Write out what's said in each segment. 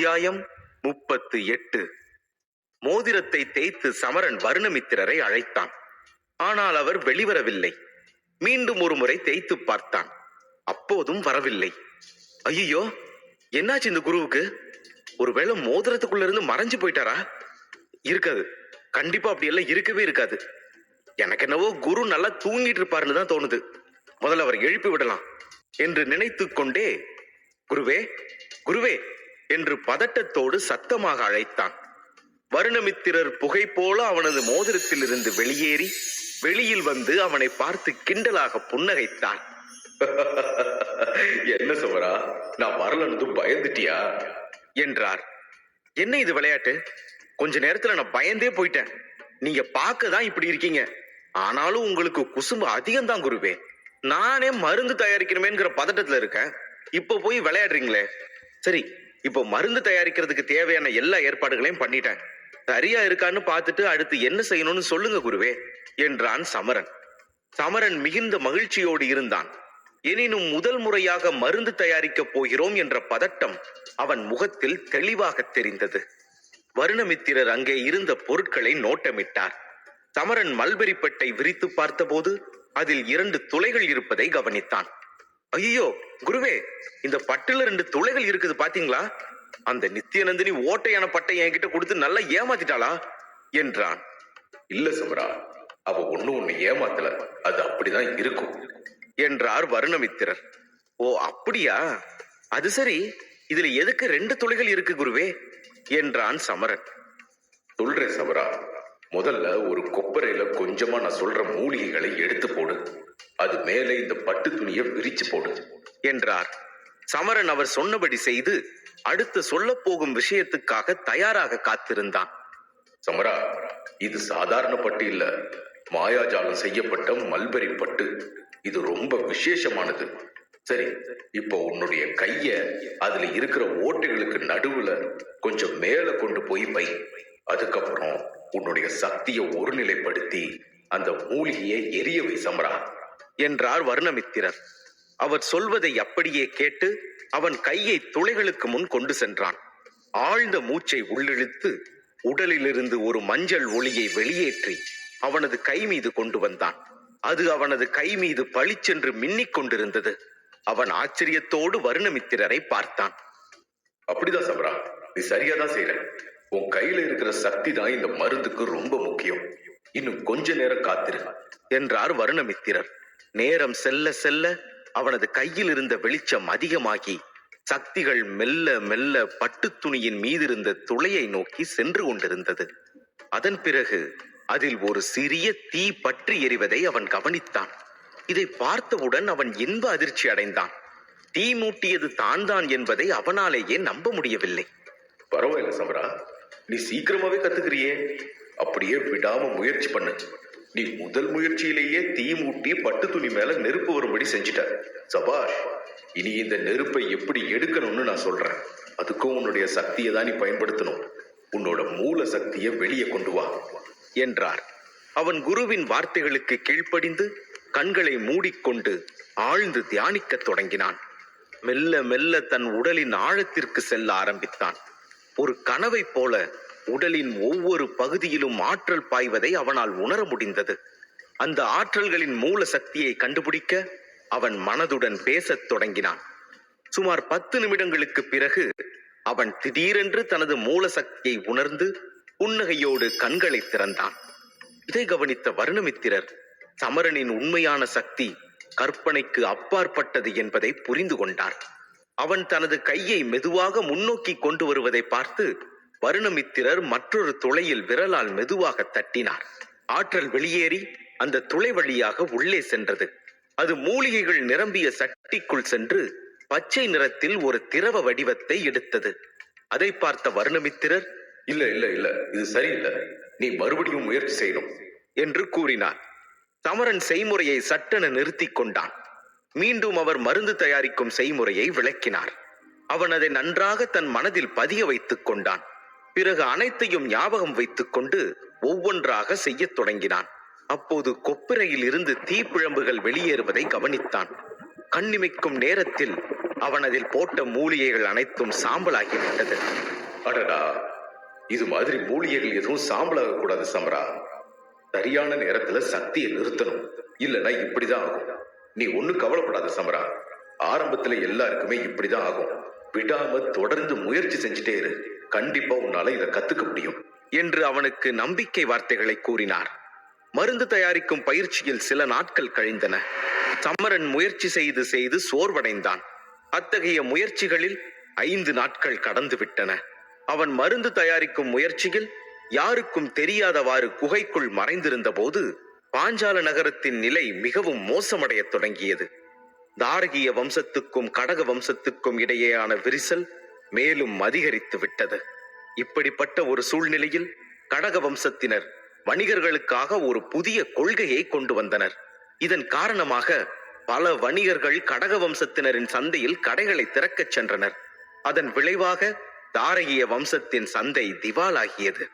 அத்தியாயம் 38. மோதிரத்தை தேய்த்து சமரன் வருணமித்திரரை அழைத்தான். ஆனால் அவர் வெளிவரவில்லை. மீண்டும் ஒரு முறை தேய்த்து பார்த்தான். அப்போதும் வரவில்லை. ஐயோ, என்னாச்சு இந்த குருவுக்கு? ஒருவேளை மோதிரத்துக்குள்ள இருந்து மறைஞ்சு போயிட்டாரா? இருக்காது, கண்டிப்பா அப்படி எல்லாம் இருக்கவே இருக்காது. எனக்கு என்னவோ குரு நல்லா தூங்கிட்டு இருப்பாருன்னு தான் தோணுது. முதல்ல அவர் எழுப்பி விடலாம் என்று நினைத்து கொண்டே குருவே குருவே என்று பதட்டத்தோடு சத்தமாக அழைத்தான். வருணமித்திரர் புகை போல அவனது மோதிரத்தில் இருந்து வெளியேறி வெளியில் வந்து அவனை பார்த்து கிண்டலாக புன்னகைத்தான். என்ன சமரா, நான் வரலன்னு பயந்துட்டியா என்றார். என்ன இது விளையாட்டு? கொஞ்ச நேரத்துல நான் பயந்தே போயிட்டேன். நீங்க பார்க்க தான் இப்படி இருக்கீங்க, ஆனாலும் உங்களுக்கு குசும்பு அதிகம்தான் குருவே. நானே மருந்து தயாரிக்கணுமேங்கிற பதட்டத்துல இருக்கேன். இப்ப போய் விளையாடுறீங்களே. சரி, இப்போ மருந்து தயாரிக்கிறதுக்கு தேவையான எல்லா ஏற்பாடுகளையும் பண்ணிட்டேன். சரியா இருக்கான்னு பார்த்துட்டு அடுத்து என்ன செய்யணும்னு சொல்லுங்க குருவே என்றான் சமரன். சமரன் மிகுந்த மகிழ்ச்சியோடு இருந்தான். எனினும் முதல் முறையாக மருந்து தயாரிக்கப் போகிறோம் என்ற பதட்டம் அவன் முகத்தில் தெளிவாக தெரிந்தது. வருணமித்திரர் அங்கே இருந்த பொருட்களை நோட்டமிட்டார். சமரன் மல்பெரிப்பட்டை விரித்து பார்த்தபோது அதில் 2 துளைகள் இருப்பதை கவனித்தான். ஐயோ குருவே, இந்த பட்டுல 2 துளைகள் இருக்குது பாத்தீங்களா? அந்த நித்யநந்தினி ஓட்டையான பட்டை என்கிட்ட கொடுத்து நல்லா ஏமாத்திட்டாளா என்றான். இல்ல சமரா, அவ ஒண்ணு ஏமாத்தல, அது அப்படிதான் இருக்கும் என்றார் வருணமித்திரர். ஓ அப்படியா? அது சரி, இதுல எதுக்கு 2 துளைகள் இருக்கு குருவே என்றான் சமரன். சொல்றேன் சமரா, முதல்ல ஒரு கொப்பரையில கொஞ்சமா நான் சொல்ற மூலிகைகளை எடுத்து போடு. அது மேலே இந்த பட்டு துணியை விரிச்சு போடு என்றார். சமரன் அவர் சொன்னபடி செய்து அடுத்து சொல்ல போகும் விஷயத்துக்காக தயாராக காத்திருந்தான். சமரா, இது சாதாரண பட்டு இல்ல, மாயாஜாலம் செய்யப்பட்ட மல்பெரி பட்டு. இது ரொம்ப விசேஷமானது. சரி, இப்போ உன்னுடைய கைய அதுல இருக்கிற ஓட்டைகளுக்கு நடுவுல கொஞ்சம் மேல கொண்டு போய் வை. அதுக்கப்புறம் உன்னுடைய சக்தியை ஒருநிலைப்படுத்தி அந்த மூலிகையை எரிய வை சமரா என்றார் வருணமித்திரர். அவர் சொல்வதை அப்படியே கேட்டு அவன் கையை துளைகளுக்கு முன் கொண்டு சென்றான். ஆழ்ந்த மூச்சை உள்ளிழுத்து உடலிலிருந்து ஒரு மஞ்சள் ஒளியை வெளியேற்றி அவனது கை மீது கொண்டு வந்தான். அது அவனது கை மீது பளிச்சென்று மின்னிக் கொண்டிருந்தது. அவன் ஆச்சரியத்தோடு வருணமித்திரரை பார்த்தான். அப்படிதான் சமரா, நீ சரியாதான் செய்யற. உன் கையில இருக்கிற சக்தி தான் இந்த மருந்துக்கு ரொம்ப முக்கியம். இன்னும் கொஞ்ச நேரம் காத்திரு என்றார் வருணமித்திரர். நேரம் செல்ல செல்ல அவனது கையில் இருந்த வெளிச்சம் அதிகமாகி சக்திகள் மெல்ல மெல்ல பட்டு துணியின் மீதிருந்த துளையை நோக்கி சென்று கொண்டிருந்தது. அதன் பிறகு அதில் ஒரு சிறிய தீ பற்றி எறிவதை அவன் கவனித்தான். இதை பார்த்தவுடன் அவன் இன்ப அதிர்ச்சி அடைந்தான். தீ மூட்டியது தான் என்பதை அவனாலேயே நம்ப முடியவில்லை. பரவாயில்ல சமரா, நீ சீக்கிரமாவே கத்துக்கிறியே. அப்படியே விடாம முயற்சி பண்ணு. நீ முதல் முயற்சியிலேயே தீ மூட்டி பட்டு துணி மேல நெருப்பு வரும்படி செஞ்சிட்ட. சபாஷ். இனி இந்த நெருப்பை எப்படி எடுக்கணும்னு நான் சொல்றேன். அதுக்கும் உன்னுடைய சக்தியை தான் நீ பயன்படுத்தணும். உன்னோட மூல சக்தியை வெளியே கொண்டு வா என்றார். அவன் குருவின் வார்த்தைகளுக்கு கீழ்ப்படிந்து கண்களை மூடிக்கொண்டு ஆழ்ந்து தியானிக்க தொடங்கினான். மெல்ல மெல்ல தன் உடலின் ஆழத்திற்கு செல்ல ஆரம்பித்தான். ஒரு கனவை போல உடலின் ஒவ்வொரு பகுதியிலும் ஆற்றல் பாய்வதை அவனால் உணர முடிந்தது. அந்த ஆற்றல்களின் மூல சக்தியை கண்டுபிடிக்க அவன் மனதுடன் பேசத் தொடங்கினான். சுமார் 10 நிமிடங்களுக்கு பிறகு அவன் திடீரென்று தனது மூல சக்தியை உணர்ந்து புன்னகையோடு கண்களை திறந்தான். இதை கவனித்த வருணமித்திரர் சமரனின் உண்மையான சக்தி கற்பனைக்கு அப்பாற்பட்டது என்பதை புரிந்து கொண்டார். அவன் தனது கையை மெதுவாக முன்னோக்கி கொண்டு வருவதை பார்த்து வருணமித்திரர் மற்றொரு துளையில் விரலால் மெதுவாக தட்டினார். ஆற்றல் வெளியேறி அந்த துளை வழியாக உள்ளே சென்றது. அது மூலிகைகள் நிரம்பிய சட்டிக்குள் சென்று பச்சை நிறத்தில் ஒரு திரவ வடிவத்தை எடுத்தது. அதை பார்த்த வருணமித்திரர், இல்ல இல்ல இல்ல, இது சரியில்லை, நீ மறுபடியும் முயற்சி செய்யணும் என்று கூறினார். சமரன் செய்முறையை சட்டென நிறுத்தி கொண்டான். மீண்டும் அவர் மருந்து தயாரிக்கும் செய்முறையை விளக்கினார். அவன் அதை நன்றாக தன் மனதில் பதிய வைத்துக் கொண்டான். பிறகு அனைத்தையும் ஞாபகம் வைத்துக் கொண்டு ஒவ்வொன்றாக செய்யத் தொடங்கினான். அப்போது கொப்பிரையில் இருந்து தீப்பிழம்புகள் வெளியேறுவதை கவனித்தான். கண்ணிமைக்கும் நேரத்தில் அவன் அதில் போட்ட மூலிகைகள் அனைத்தும் சாம்பலாகிவிட்டது. அடடா, இது மாதிரி மூலிகைகள் எதுவும் சாம்பலாக கூடாது சமரா. சரியான நேரத்துல சக்தியை நிறுத்தணும், இல்லைன்னா இப்படிதான் ஆகும். நீ ஒண்ணும் கவலைப்படாத சமரா. ஆரம்பத்துல எல்லாருக்குமே இப்படிதான் ஆகும். விடாம தொடர்ந்து முயற்சி செஞ்சுட்டே இரு. கண்டிப்பா உன்னால இதை கத்துக்க முடியும் என்று அவனுக்கு நம்பிக்கை வார்த்தைகளை கூறினார். மருந்து தயாரிக்கும் பயிற்சியில் சில நாட்கள் கழிந்தன. சமரன் முயற்சி செய்து செய்து சோர்வடைந்தான். அத்தகைய முயற்சிகளில் 5 நாட்கள் கடந்து விட்டன. அவன் மருந்து தயாரிக்கும் முயற்சியில் யாருக்கும் தெரியாதவாறு குகைக்குள் மறைந்திருந்த போது பாஞ்சால நகரத்தின் நிலை மிகவும் மோசமடைய தொடங்கியது. தாரகிய வம்சத்துக்கும் கடக வம்சத்துக்கும் இடையேயான விரிசல் மேலும் அதிகரித்து விட்டது. இப்படிப்பட்ட ஒரு சூழ்நிலையில் கடக வம்சத்தினர் வணிகர்களுக்காக ஒரு புதிய கொள்கையை கொண்டு வந்தனர். இதன் காரணமாக பல வணிகர்கள் கடக வம்சத்தினரின் சந்தையில் கடைகளை திறக்கச் சென்றனர். அதன் விளைவாக தாரகிய வம்சத்தின் சந்தை திவாலாகியது.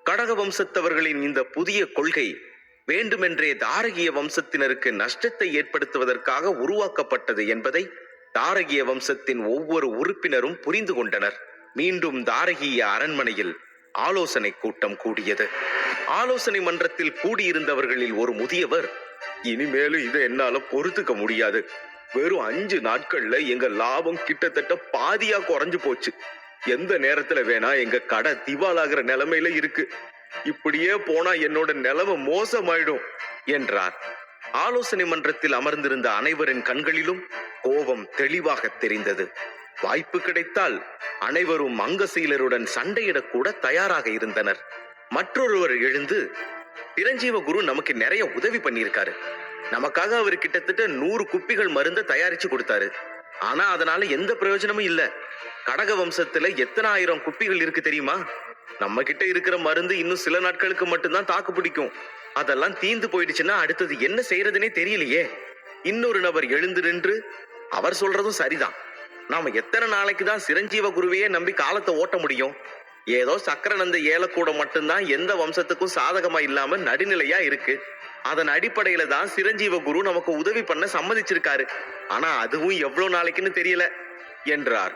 கடக வம்சத்தவர்களின் இந்த புதிய கொள்கை வேண்டுமென்றே தாரகிய வம்சத்தினருக்கு நஷ்டத்தை ஏற்படுத்துவதற்காக உருவாக்கப்பட்டது என்பதை தாரகிய வம்சத்தின் ஒவ்வொரு உறுப்பினரும் புரிந்து கொண்டனர். மீண்டும் தாரகிய அரண்மனையில் ஆலோசனை கூட்டம் கூடியது. ஆலோசனை மன்றத்தில் கூடியிருந்தவர்களில் ஒரு முதியவர், இனிமேலும் இதை என்னால பொறுத்துக்க முடியாது. வெறும் 5 நாட்கள்ல எங்க லாபம் கிட்டத்தட்ட பாதியா குறைஞ்சு போச்சு. எந்த நேரத்துல வேணா எங்க கடை திவாலாகிற நிலைமையில இருக்கு. இப்படியே போனா என்னோட நிலைமை மோசமாயிடும் என்றார். ஆலோசனை மன்றத்தில் அமர்ந்திருந்த அனைவரின் கண்களிலும் கோபம் தெளிவாக தெரிந்தது. வாய்ப்பு கிடைத்தால் அனைவரும் அங்கசீலருடன் சண்டையிடக்கூட தயாராக இருந்தனர். மற்றொருவர் எழுந்து, சிரஞ்சீவ குரு நமக்கு நிறைய உதவி பண்ணியிருக்காரு. நமக்காக அவர் கிட்டத்தட்ட 100 குப்பிகள் மருந்த தயாரிச்சு கொடுத்தாரு. ஆனா அதனால எந்த பிரயோஜனமும் இல்ல. கடக வம்சத்துல எத்தனை 1000 குப்பிகள் இருக்கு தெரியுமா? நம்ம கிட்ட இருக்கிற மருந்து இன்னும் சில நாட்களுக்கு மட்டும்தான் தாக்கு பிடிக்கும். அதெல்லாம் தீந்து போயிடுச்சுன்னா அடுத்தது என்ன செய்யறதுனே தெரியலையே. இன்னொரு நபர் எழுந்து நின்று, அவர் சொல்றதும் சரிதான். நாம எத்தனை நாளைக்கு தான் சிரஞ்சீவ குருவையே நம்பி காலத்தை ஓட்ட முடியும்? ஏதோ சக்கரநந்த ஏலக்கூட மட்டும்தான் எந்த வம்சத்துக்கும் சாதகமா இல்லாம நடுநிலையா இருக்கு. அதன் அடிப்படையில தான் சிரஞ்சீவ குரு நமக்கு உதவி பண்ண சம்மதிச்சிருக்காரு. ஆனா அதுவும் எவ்வளவு நாளைக்குன்னு தெரியல என்றார்.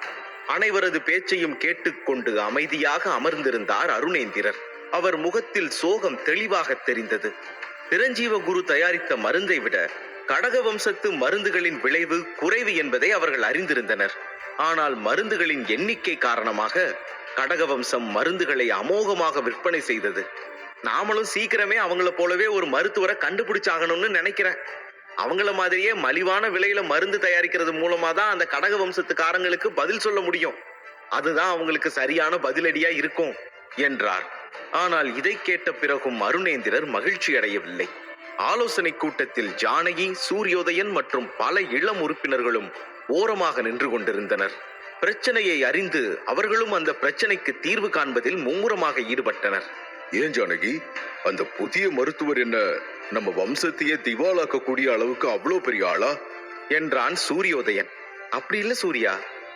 அனைவரது பேச்சையும் கேட்டுக்கொண்டு அமைதியாக அமர்ந்திருந்தார் அருணேந்திரர். அவர் முகத்தில் சோகம் தெளிவாக தெரிந்தது. சிரஞ்சீவ குரு தயாரித்த மருந்தை விட கடக வம்சத்து மருந்துகளின் விளைவு குறைவு என்பதை அவர்கள் அறிந்திருந்தனர். ஆனால் மருந்துகளின் எண்ணிக்கை காரணமாக கடக வம்சம் மருந்துகளை அமோகமாக விற்பனை செய்தது. நாமளும் சீக்கிரமே அவங்கள போலவே ஒரு மருத்துவரை கண்டுபிடிச்சாகணும்னு நினைக்கிறேன். அவங்கள மாதிரியே மலிவான விலையில மருந்து தயாரிக்கிறது மூலமா தான் அந்த கடக வம்சத்துக்காரங்களுக்கு பதில் சொல்ல முடியும். அதுதான் அவங்களுக்கு சரியான பதிலடியா இருக்கும் என்றார். ஆனால் இதை கேட்ட பிறகும் அருணேந்திரர் மகிழ்ச்சி அடையவில்லை. ஆலோசனை கூட்டத்தில் ஜானகி, சூரியோதயன் மற்றும் பல இளம் உறுப்பினர்களும் ஓரமாக நின்று கொண்டிருந்தனர். பிரச்சனையை அறிந்து அவர்களும் அந்த பிரச்சனைக்கு தீர்வு காண்பதில் மும்முரமாக ஈடுபட்டனர். ஏன் ஜானகி, அந்த புதிய மருத்துவர் என்ன நம்ம வம்சத்தையே திவாலாக்கக்கூடிய அளவுக்கு அவ்வளோ பெரிய ஆளா என்றான் சூரியோதயன். அப்படி இல்ல சூர்யா,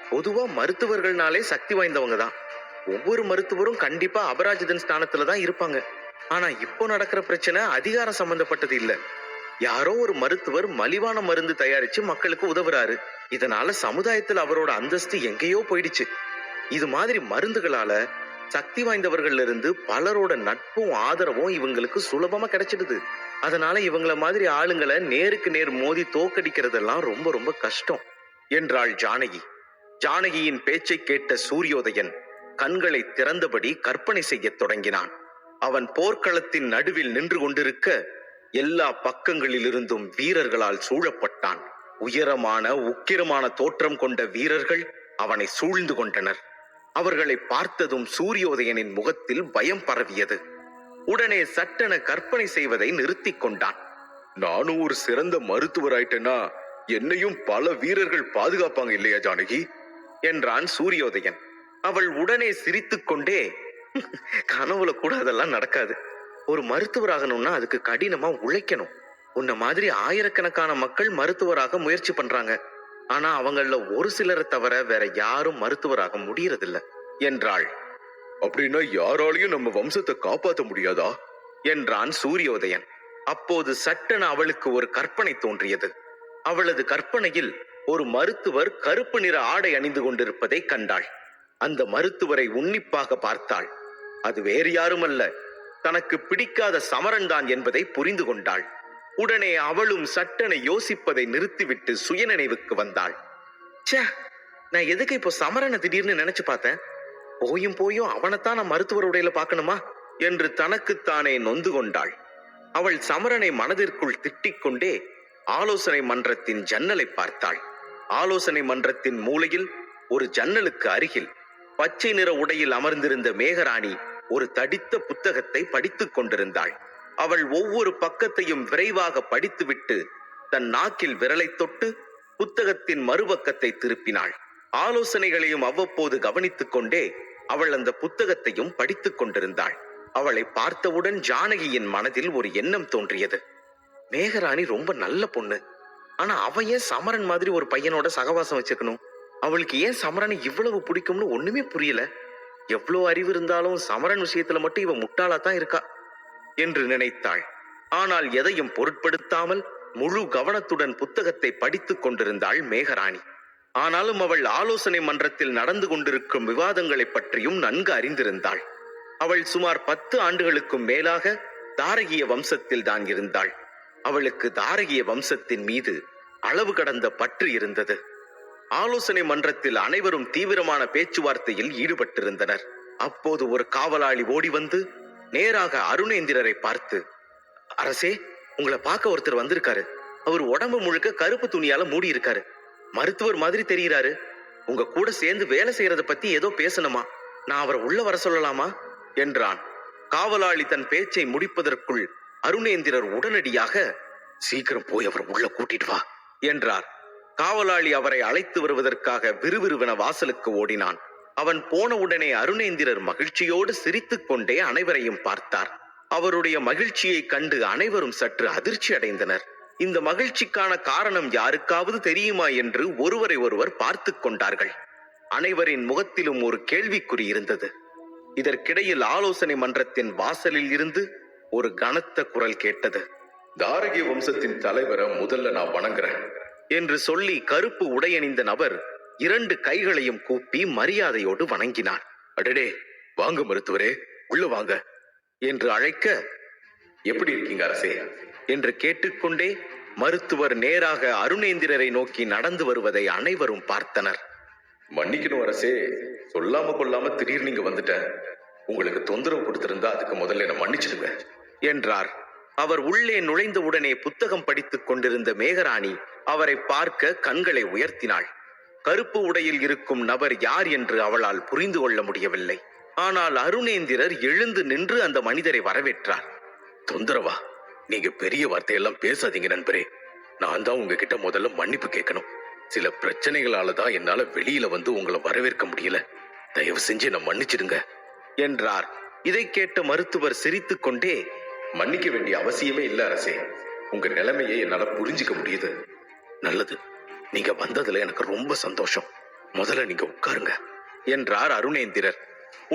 பொதுவா மருத்துவர்கள்னாலே சக்தி வாய்ந்தவங்க தான். ஒவ்வொரு மருத்துவரும் கண்டிப்பா அபராஜிதன் ஸ்தானத்துல தான் இருப்பாங்க. ஆனா இப்போ நடக்கிற பிரச்சனை அதிகாரம் சம்பந்தப்பட்டது இல்ல. யாரோ ஒரு மருத்துவர் மலிவான மருந்து தயாரிச்சு மக்களுக்கு உதவுறாரு. இதனால சமுதாயத்துல அவரோட அந்தஸ்து எங்கேயோ போயிடுச்சு. இது மாதிரி மருந்துகளால சக்தி வாய்ந்தவர்கள் இருந்து பலரோட நட்பும் ஆதரவும் இவங்களுக்கு சுலபமா கிடைச்சிடுது. அதனால இவங்கள மாதிரி ஆளுங்களை நேருக்கு நேர் மோதி தோக்கடிக்கிறதெல்லாம் ரொம்ப ரொம்ப கஷ்டம் என்றாள் ஜானகி. ஜானகியின் பேச்சை கேட்ட சூரியோதயன் கண்களை திறந்தபடி கற்பனை செய்ய தொடங்கினான். அவன் போர்க்களத்தின் நடுவில் நின்று கொண்டிருக்க எல்லா பக்கங்களிலிருந்தும் வீரர்களால் சூழப்பட்டான். உயரமான உக்கிரமான தோற்றம் கொண்ட வீரர்கள் அவனை சூழ்ந்து கொண்டனர். அவர்களை பார்த்ததும் சூரியோதயனின் முகத்தில் பயம் பரவியது. உடனே சட்டென கற்பனை செய்வதை நிறுத்தி கொண்டான். நானும் ஒரு சிறந்த மருத்துவராயிட்டேன்னா என்னையும் பல வீரர்கள் பாதுகாப்பாங்க இல்லையா ஜானகி என்றான் சூரியோதயன். அவள் உடனே சிரித்துக் கொண்டே, கனவுல கூட அதெல்லாம் நடக்காது. ஒரு மருத்துவராகணும்னா அதுக்கு கடினமா உழைக்கணும். உன்ன மாதிரி ஆயிரக்கணக்கான மக்கள் மருத்துவராக முயற்சி பண்றாங்க. ஆனா அவங்கள ஒரு சிலரை தவிர வேற யாரும் மருத்துவராக முடியறதில்ல என்றாள். அப்படின்னா யாராலையும் நம்ம வம்சத்தை காப்பாற்ற முடியாதா என்றான் சூரியோதயன். அப்போது சட்டென அவளுக்கு ஒரு கற்பனை தோன்றியது. அவளது கற்பனையில் ஒரு மருத்துவர் கருப்பு நிற ஆடை அணிந்து கொண்டிருப்பதை கண்டாள். அந்த மருத்துவரை உன்னிப்பாக பார்த்தாள். அது வேறு யாருமல்ல, தனக்கு பிடிக்காத சமரன் தான் என்பதை புரிந்து கொண்டாள். உடனே அவளும் சட்டென யோசிப்பதை நிறுத்திவிட்டு சுயநினைவுக்கு வந்தாள். ச்சே, நான் எதுக்கு இப்போ சமரனை திடீர்னு நினைச்சு பார்த்தேன்? போயும் அவனைத்தான் நான் மருத்துவர் உடையில பார்க்கணுமா என்று தனக்குத்தானே நொந்து கொண்டாள். அவள் சமரனை மனதிற்குள் திட்டிக் கொண்டே ஆலோசனை மன்றத்தின் ஜன்னலை பார்த்தாள். ஆலோசனை மன்றத்தின் மூலையில் ஒரு ஜன்னலுக்கு அருகில் பச்சை நிற உடையில் அமர்ந்திருந்த மேகராணி ஒரு தடித்த புத்தகத்தை படித்துக் கொண்டிருந்தாள். அவள் ஒவ்வொரு பக்கத்தையும் விரைவாக படித்துவிட்டு தன் நாக்கில் விரலை தொட்டு புத்தகத்தின் மறுபக்கத்தை திருப்பினாள். ஆலோசனைகளையும் அவ்வப்போது கவனித்துக் கொண்டே அவள் அந்த புத்தகத்தையும் படித்துக் கொண்டிருந்தாள். அவளை பார்த்தவுடன் ஜானகியின் மனதில் ஒரு எண்ணம் தோன்றியது. மேகராணி ரொம்ப நல்ல பொண்ணு, ஆனா அவ ஏன் சமரன் மாதிரி ஒரு பையனோட சகவாசம் வச்சுக்கணும்? அவளுக்கு ஏன் சமரனை இவ்வளவு பிடிக்கும்னு ஒண்ணுமே புரியல. எவ்வளவு அறிவு இருந்தாலும் சமரன் விஷயத்துல மட்டும் இவ முட்டாளாத்தான் இருக்கா என்று நினைத்தாள். ஆனால் எதையும் பொருட்படுத்தாமல் முழு கவனத்துடன் புத்தகத்தை படித்துக் கொண்டிருந்தாள் மேகராணி. ஆனாலும் அவள் ஆலோசனை மன்றத்தில் நடந்து கொண்டிருக்கும் விவாதங்களை பற்றியும் நன்கு அறிந்திருந்தாள். அவள் சுமார் 10 ஆண்டுகளுக்கும் மேலாக தாரகிய வம்சத்தில் தான் இருந்தாள். அவளுக்கு தாரகிய வம்சத்தின் மீது அளவு கடந்த பற்று இருந்தது. ஆலோசனை மன்றத்தில் அனைவரும் தீவிரமான பேச்சுவார்த்தையில் ஈடுபட்டிருந்தனர். அப்போது ஒரு காவலாளி ஓடி வந்து நேராக அருணேந்திரரை பார்த்து, அரசே, உங்களை பார்க்க ஒருத்தர் வந்திருக்காரு. அவர் உடம்பு முழுக்க கருப்பு துணியால மூடி இருக்காரு. மருத்துவர் மாதிரி தெரிகிறாரு. உங்க கூட சேர்ந்து வேலை செய்யறத பத்தி ஏதோ பேசணுமா? நான் அவரை உள்ள வர சொல்லலாமா என்றான். காவலாளி தன் பேச்சை முடிப்பதற்குள் அருணேந்திரர் உடனடியாக, சீக்கிரம் போய் அவர் உள்ள கூட்டிட்டு வா என்றார். காவலாளி அவரை அழைத்து வருவதற்காக விறுவிறுவென வாசலுக்கு ஓடினான். அவன் போன உடனே அருணேந்திரர் மகிழ்ச்சியோடு சிரித்துக் கொண்டே அனைவரையும் பார்த்தார். அவருடைய மகிழ்ச்சியை கண்டு அனைவரும் சற்று அதிர்ச்சி அடைந்தனர். இந்த மகிழ்ச்சிக்கான காரணம் யாருக்காவது தெரியுமா என்று ஒருவரை ஒருவர் பார்த்து கொண்டார்கள். அனைவரின் முகத்திலும் ஒரு கேள்விக்குறி இருந்தது. இதற்கிடையில் ஆலோசனை மன்றத்தின் வாசலில் இருந்து ஒரு கனத்த குரல் கேட்டது. தாரகி வம்சத்தின் தலைவரை முதல்ல நான் வணங்குறேன் என்று சொல்லி கருப்பு உடையணிந்த நபர் 2 கைகளையும் கூப்பி மரியாதையோடு வணங்கினார். அடடே, வாங்க மருத்துவரே, உள்ள வாங்க என்று அழைக்க, எப்படி இருக்கீங்க அரசே என்று கேட்டுக்கொண்டே மருத்துவர் நேராக அருணேந்திரரை நோக்கி நடந்து வருவதை அனைவரும் பார்த்தனர். மன்னிக்கணும் அரசே, சொல்லாம கொள்ளாம திடீர்னு நீங்க வந்துட்டேன். உங்களுக்கு தொந்தரவு கொடுத்திருந்தா அதுக்கு முதல்ல என்ன மன்னிச்சிடுங்க என்றார். அவர் உள்ளே நுழைந்த உடனே புத்தகம் படித்துக் கொண்டிருந்த மேகராணி அவரை பார்க்க கண்களை உயர்த்தினாள். கருப்பு உடையில் இருக்கும் நபர் யார் என்று அவளால் புரிந்து கொள்ள முடியவில்லை. ஆனால் அருணேந்திரர் எழுந்து நின்று அந்த மனிதரை வரவேற்றார். தொந்தரவா? நீங்க பெரிய வார்த்தையெல்லாம் பேசாதீங்க நண்பரே. நான் தான் உங்ககிட்ட முதல்ல மன்னிப்பு கேட்கணும். சில பிரச்சனைகளால தான் என்னால வெளியில வந்து உங்களை வரவேற்க முடியல. தயவு செஞ்சு என்ன மன்னிச்சிடுங்க என்றார். இதை கேட்ட மருத்துவர் சிரித்துக் கொண்டே, மன்னிக்க வேண்டிய அவசியமே இல்ல அரசே. உங்க நிலைமையை என்னால புரிஞ்சுக்க முடியுது. நல்லது, நீங்க வந்ததுல எனக்கு ரொம்ப சந்தோஷம். முதல்ல நீங்க உட்காருங்க என்றார் அருணேந்திரர்.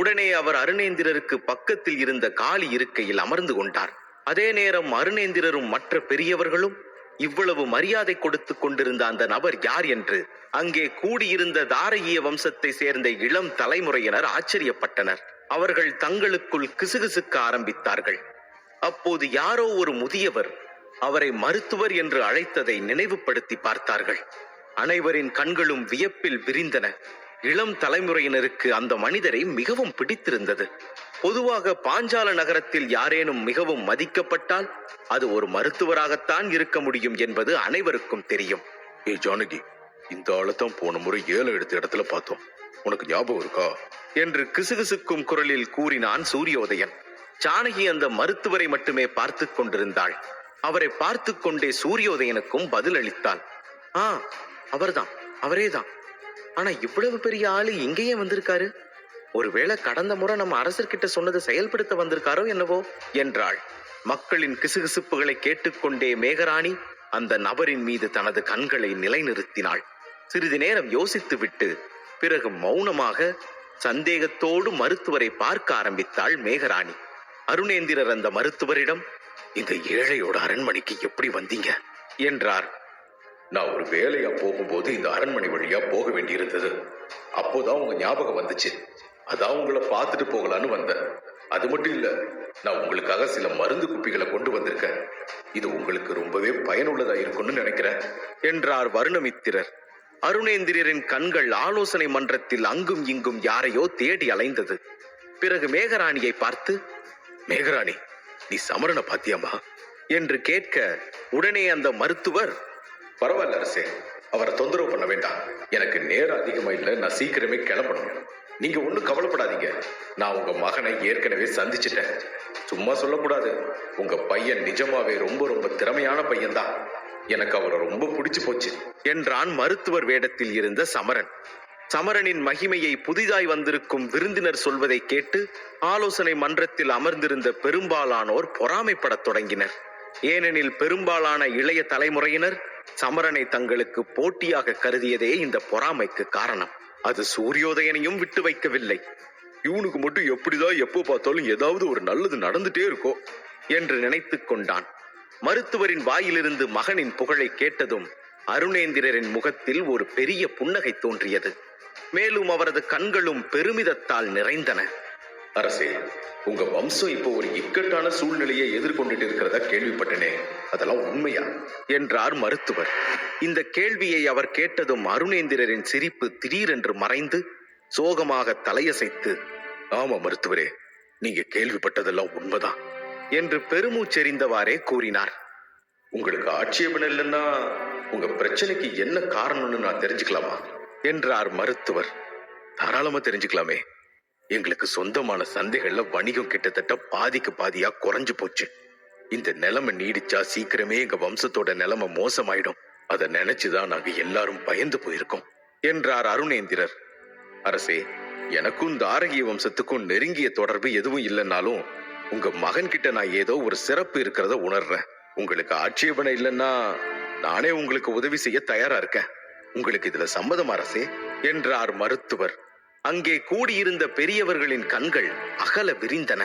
உடனே அவர் அருணேந்திரருக்கு பக்கத்தில் இருந்த காலி இருக்கையில் அமர்ந்து கொண்டார். அதே நேரம் அருணேந்திரரும் மற்ற பெரியவர்களும் இவ்வளவு மரியாதை கொடுத்து கொண்டிருந்த அந்த நபர் யார் என்று அங்கே கூடியிருந்த தாரகிய வம்சத்தை சேர்ந்த இளம் தலைமுறையினர் ஆச்சரியப்பட்டனர். அவர்கள் தங்களுக்குள் கிசுகிசுக்க ஆரம்பித்தார்கள். அப்போது யாரோ ஒரு முதியவர் அவரை மருத்துவர் என்று அழைத்ததை நினைவுபடுத்தி பார்த்தார்கள். அனைவரின் கண்களும் வியப்பில் விரிந்தன. இளம் தலைமுறையினருக்கு அந்த மனிதரை மிகவும் பிடித்திருந்தது. பொதுவாக பாஞ்சால நகரத்தில் யாரேனும் மிகவும் மதிக்கப்பட்டால் அது ஒரு மருத்துவராகத்தான் இருக்க முடியும் என்பது அனைவருக்கும் தெரியும். ஏ ஜானகி, இந்த ஆளத்தான் போன முறை 7 எடுத்த இடத்துல பார்த்தோம், உனக்கு ஞாபகம் இருக்கா என்று கிசுகிசுக்கும் குரலில் கூறினான் சூரியோதயன். ஜானகி அந்த மருத்துவரை மட்டுமே பார்த்து கொண்டிருந்தாள். அவரை பார்த்து கொண்டே சூரியோதயனுக்கும் பதில் அளித்தாள். அவர்தான், அவரேதான். ஆனா இவ்வளவு பெரிய ஆளு இங்கேயே வந்திருக்காரு? ஒருவேளை கடந்த முறை நம்ம அரசர்கிட்ட சொன்னதை செயல்படுத்த வந்திருக்காரோ என்னவோ என்றாள். மக்களின் கிசுகிசுப்புகளை கேட்டுக்கொண்டே மேகராணி அந்த நபரின் மீது தனது கண்களை நிலைநிறுத்தினாள். சிறிது நேரம் யோசித்துவிட்டு பிறகு மௌனமாக சந்தேகத்தோடு மருத்துவரை பார்க்க ஆரம்பித்தாள் மேகராணி. அருணேந்திரர் அந்த மருத்துவரிடம், இந்த ஏழையோட அரண்மனைக்கு எப்படி வந்தீங்க என்றார். நான் ஒரு வேலையா போகும்போது இந்த அரண்மனை வழியா போக வேண்டியிருந்தது. அப்போதான் உங்க ஞாபகம் வந்துச்சு. அதான் உங்களை பார்த்துட்டு போகலான்னு வந்தேன். அது மட்டும் இல்ல, நான் உங்களுக்காக சில மருந்து குப்பிகளை கொண்டு வந்திருக்கேன். இது உங்களுக்கு ரொம்பவே பயனுள்ளதா இருக்கும்னு நினைக்கிறேன் என்றார் வருணமித்திரர். அருணேந்திரரின் கண்கள் ஆலோசனை மன்றத்தில் அங்கும் இங்கும் யாரையோ தேடி அலைந்தது. பிறகு மேகராணியை பார்த்து, மேகராணி, நீ சமரனை பாத்தியாமா என்று கேட்க, உடனே அந்த மருத்துவர், பரவாயில்ல அரசே, அவரை தொந்தரவு பண்ண வேண்டாம். எனக்கு நேரம் அதிகமா இல்ல, நான் சீக்கிரமே கிளம்பணும். நீங்க ஒண்ணும் கவலைப்படாதீங்க. நான் உங்க மகனை ஏற்கனவே சந்திச்சிட்டேன். சும்மா சொல்லக்கூடாது, உங்க பையன் நிஜமாவே ரொம்ப ரொம்ப திறமையான பையன்தான். எனக்கு அவரை ரொம்ப பிடிச்சு போச்சு என்றான் மருத்துவர் வேடத்தில் இருந்த சமரன். சமரனின் மகிமையை புதிதாய் வந்திருக்கும் விருந்தினர் சொல்வதை கேட்டு ஆலோசனை மன்றத்தில் அமர்ந்திருந்த பெரும்பாலானோர் பொறாமைப்படத் தொடங்கினர். ஏனெனில் பெரும்பாலான இளைய தலைமுறையினர் சமரனை தங்களுக்கு போட்டியாக கருதியதே இந்த பொறாமைக்கு காரணம். அது சூரியோதயனையும் விட்டு வைக்கவில்லை. இவனுக்கு மட்டும் எப்படிதான் எப்போ பார்த்தாலும் ஏதாவது ஒரு நல்லது நடந்துட்டே இருக்கும் என்று நினைத்து கொண்டான். மருத்துவரின் வாயிலிருந்து மகனின் புகழை கேட்டதும் அருணேந்திரரின் முகத்தில் ஒரு பெரிய புன்னகை தோன்றியது. மேலும் அவரது கண்களும் பெருமிதத்தால் நிறைந்தன. அரசே, உங்க வம்சம் இப்போ ஒரு இக்கட்டான சூழ்நிலையை எதிர்கொண்டுட்டு இருக்கிறதா கேள்விப்பட்டனே, அதெல்லாம் உண்மையா என்றார் மருத்துவர். இந்த கேள்வியை அவர் கேட்டதும் அருணேந்திரரின் சிரிப்பு திடீரென்று மறைந்து சோகமாக தலையசைத்து, ஆமா மருத்துவரே, நீங்க கேள்விப்பட்டதெல்லாம் உண்மைதான் என்று பெருமூச்செறிந்தவாறே கூறினார். உங்களுக்கு ஆட்சேபணம் இல்லைன்னா உங்க பிரச்சனைக்கு என்ன காரணம்னு நான் தெரிஞ்சுக்கலாமா என்றார் மருத்துவர். தாராளமா தெரிஞ்சுக்கலாமே. எங்களுக்கு சொந்தமான சந்தைகள்ல வணிகம் கிட்டத்தட்ட பாதிக்கு பாதியா குறைஞ்சு போச்சு. இந்த நிலைமை நீடிச்சா சீக்கிரமே எங்க வம்சத்தோட நிலைமை மோசமாயிடும். அதை நினைச்சுதான் நாங்க எல்லாரும் பயந்து போயிருக்கோம் என்றார் அருணேந்திரர். அரசே, எனக்கும் தாரகிய வம்சத்துக்கும் நெருங்கிய தொடர்பு எதுவும் இல்லைன்னாலும் உங்க மகன் கிட்ட நான் ஏதோ ஒரு சிறப்பு இருக்கிறத உணர்றேன். உங்களுக்கு ஆட்சேபனை இல்லைன்னா நானே உங்களுக்கு உதவி செய்ய தயாரா இருக்கேன். உங்களுக்கு இதுல சம்மதமா அரசே என்றார் மருத்துவர். அங்கே கூடியிருந்த பெரியவர்களின் கண்கள் அகல விரிந்தன.